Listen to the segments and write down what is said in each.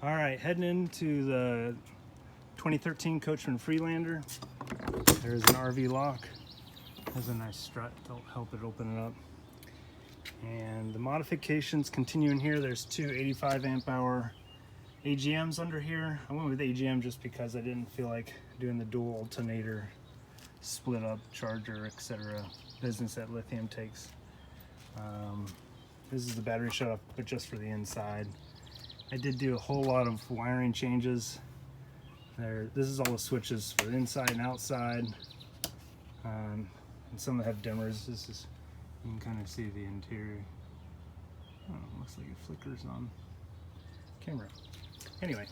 All right, heading into the 2013 Coachmen Freelander. There's an RV lock. Has a nice strut to help it open it up. And the modifications continue in here. There's two 85 amp hour AGMs under here. I went with AGM just because I didn't feel like doing the dual alternator, split up charger, etc. business that lithium takes. This is the battery shut off, but just for the inside. I did do a whole lot of wiring changes. This is all the switches for inside and outside. And some that have dimmers. This is, you can kind of see the interior. Oh, looks like it flickers on camera. Anyway,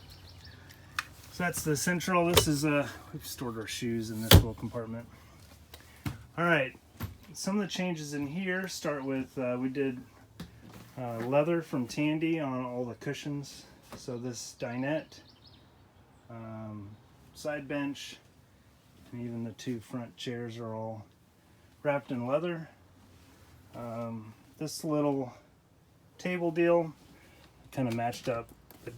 so that's the central. This is we've stored our shoes in this little compartment. All right, some of the changes in here start with we did leather from Tandy on all the cushions. So this dinette, side bench, and even the two front chairs are all wrapped in leather. This little table deal kind of matched up, but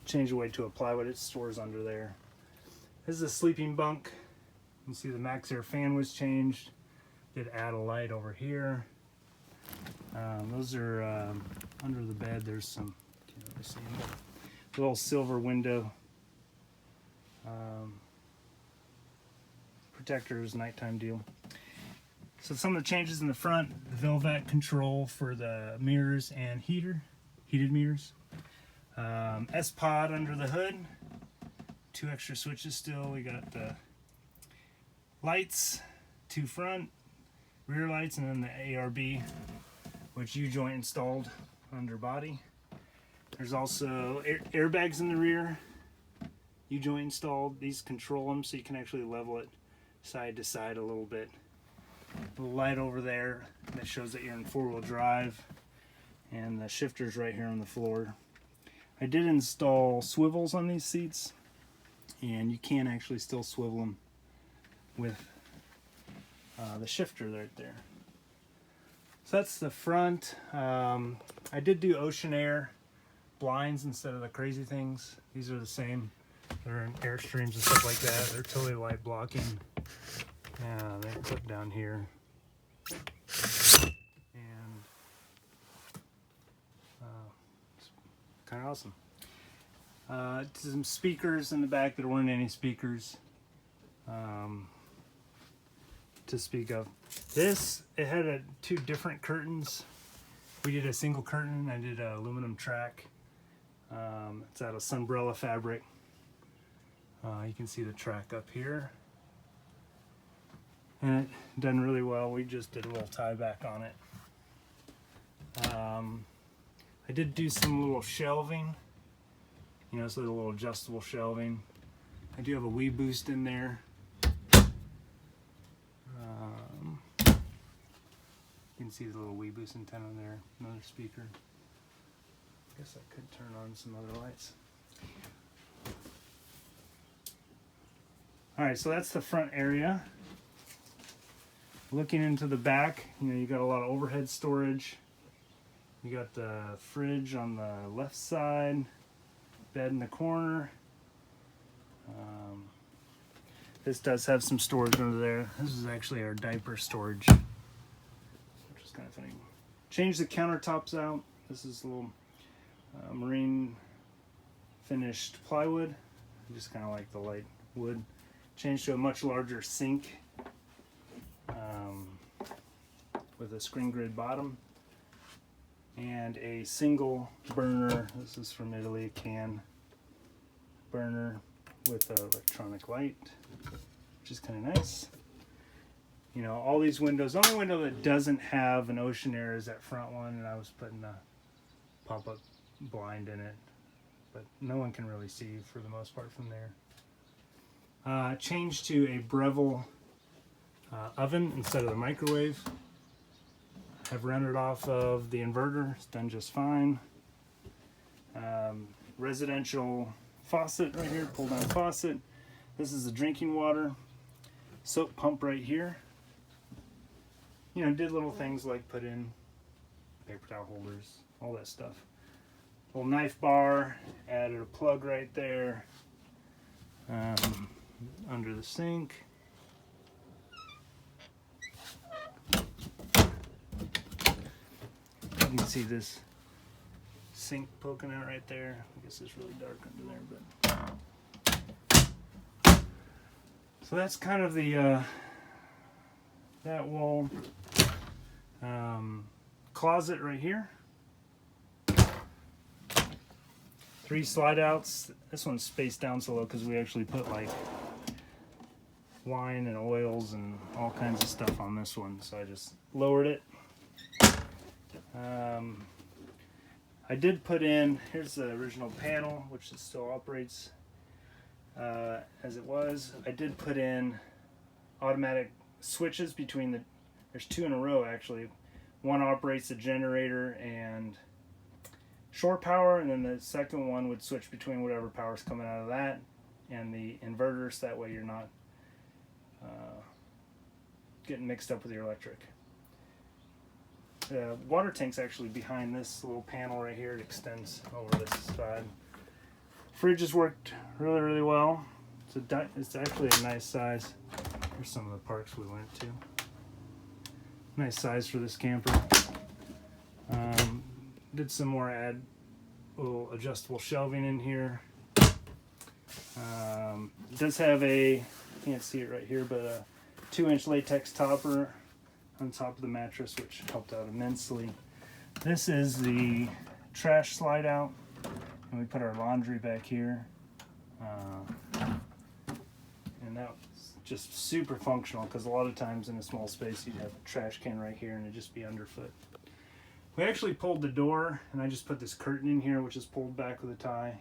changed the way to a plywood. It stores under there. This is a sleeping bunk. You can see the Max Air fan was changed. Did add a light over here. Those are under the bed. There's some, can't really see them, but a little silver window protectors, nighttime deal. So some of the changes in the front: the Velvet control for the mirrors and heated mirrors. S-Pod under the hood. Two extra switches still. We got the lights, two front, rear lights, and then the ARB, which U-joint installed under body. There's also airbags in the rear, U-joint installed. These control them so you can actually level it side to side a little bit. The light over there that shows that you're in four-wheel drive, and the shifter's right here on the floor. I did install swivels on these seats, and you can actually still swivel them with the shifter right there. So that's the front. I did do Ocean Air blinds instead of the crazy things. These are the same. They're in Airstreams and stuff like that. They're totally light blocking. They clip down here. And it's kind of awesome. Some speakers in the back. There weren't any speakers to speak of. This, it had two different curtains. We did a single curtain. I did a aluminum track. It's out of Sunbrella fabric. You can see the track up here. And it done really well. We just did a little tie back on it. I did do some little shelving. You know, so a little adjustable shelving. I do have a Wii Boost in there. You can see the little Wii Boost antenna there. Another speaker. I guess I could turn on some other lights. Alright, so that's the front area. Looking into the back, you know, you got a lot of overhead storage. You got the fridge on the left side, bed in the corner. This does have some storage under there. This is actually our diaper storage, which is kind of funny. Changed the countertops out. This is a little marine finished plywood. I just kind of like the light wood. Changed to a much larger sink with a screen grid bottom and a single burner. This is from Italy, a can burner with an electronic light, which is kind of nice. You know, all these windows. The only window that doesn't have an Ocean Air is that front one, and I was putting a pop-up blind in it, but no one can really see for the most part from there. Changed to a Breville oven instead of the microwave. Have rendered off of the inverter. It's done just fine. Residential faucet right here, pull down faucet. This is the drinking water. Soap pump right here. You know, did little things like put in paper towel holders, all that stuff. Little knife bar, added a plug right there under the sink. You can see this sink poking out right there. I guess it's really dark under there, but so that's kind of the that wall. Closet right here. 3 slide outs. This one's spaced down so low because we actually put like wine and oils and all kinds of stuff on this one, so I just lowered it. I did put in, here's the original panel, which it still operates as it was. I did put in automatic switches between there's 2 in a row actually. One operates the generator and shore power, and then the second one would switch between whatever power's coming out of that and the inverter, so that way you're not getting mixed up with your electric. The water tank's actually behind this little panel right here. It extends over this side. Fridge has worked really, really well. It's actually a nice size. Here's some of the parks we went to. Nice size for this camper. Did some more little adjustable shelving in here. It does have you can't see it right here, but a 2-inch latex topper on top of the mattress, which helped out immensely. This is the trash slide out, and we put our laundry back here. And that was just super functional, because a lot of times in a small space you'd have a trash can right here and it'd just be underfoot. We actually pulled the door, and I just put this curtain in here, which is pulled back with a tie.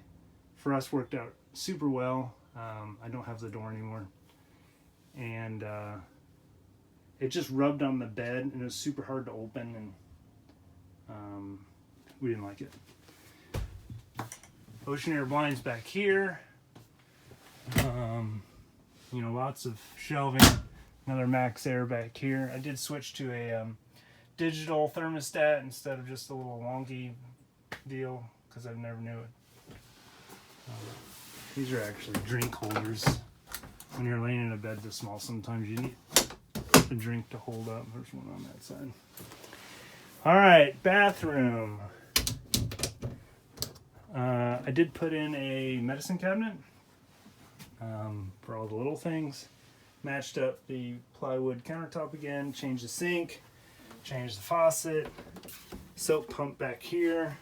For us, worked out super well. I don't have the door anymore. And it just rubbed on the bed, and it was super hard to open, and we didn't like it. Ocean air blinds back here. You know, lots of shelving. Another max air back here. I did switch to a digital thermostat instead of just a little wonky deal, because I never knew it. These are actually drink holders. When you're laying in a bed this small, sometimes you need a drink to hold up. There's one on that side. All right, bathroom. I did put in a medicine cabinet for all the little things. Matched up the plywood countertop again, changed the sink, changed the faucet, soap pump back here.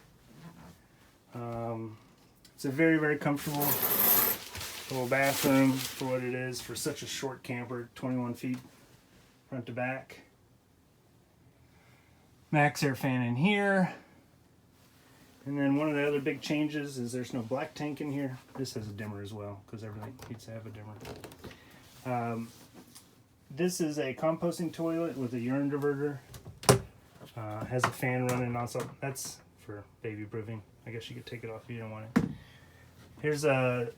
It's a very, very comfortable little bathroom for what it is for such a short camper, 21 feet front to back. Max air fan in here. And then one of the other big changes is there's no black tank in here. This has a dimmer as well, because everything needs to have a dimmer. This is a composting toilet with a urine diverter. Has a fan running also. That's for baby proofing. I guess you could take it off if you don't want it. Here's a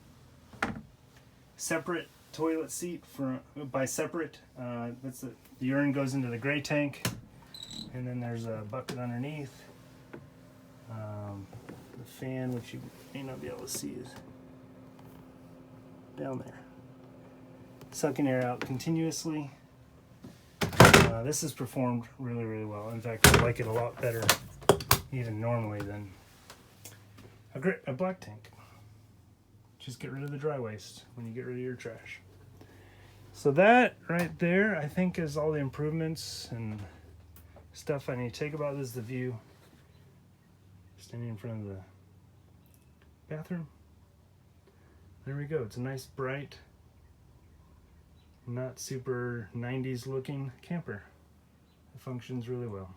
separate toilet seat by separate. The urine goes into the gray tank, and then there's a bucket underneath. The fan, which you may not be able to see, is down there. Sucking air out continuously. This has performed really, really well. In fact, I like it a lot better even normally than a black tank. Just get rid of the dry waste when you get rid of your trash. So that right there, I think, is all the improvements and stuff I need to take about. This is the view. Standing in front of the bathroom. There we go. It's a nice, bright, not super 90s looking camper. It functions really well.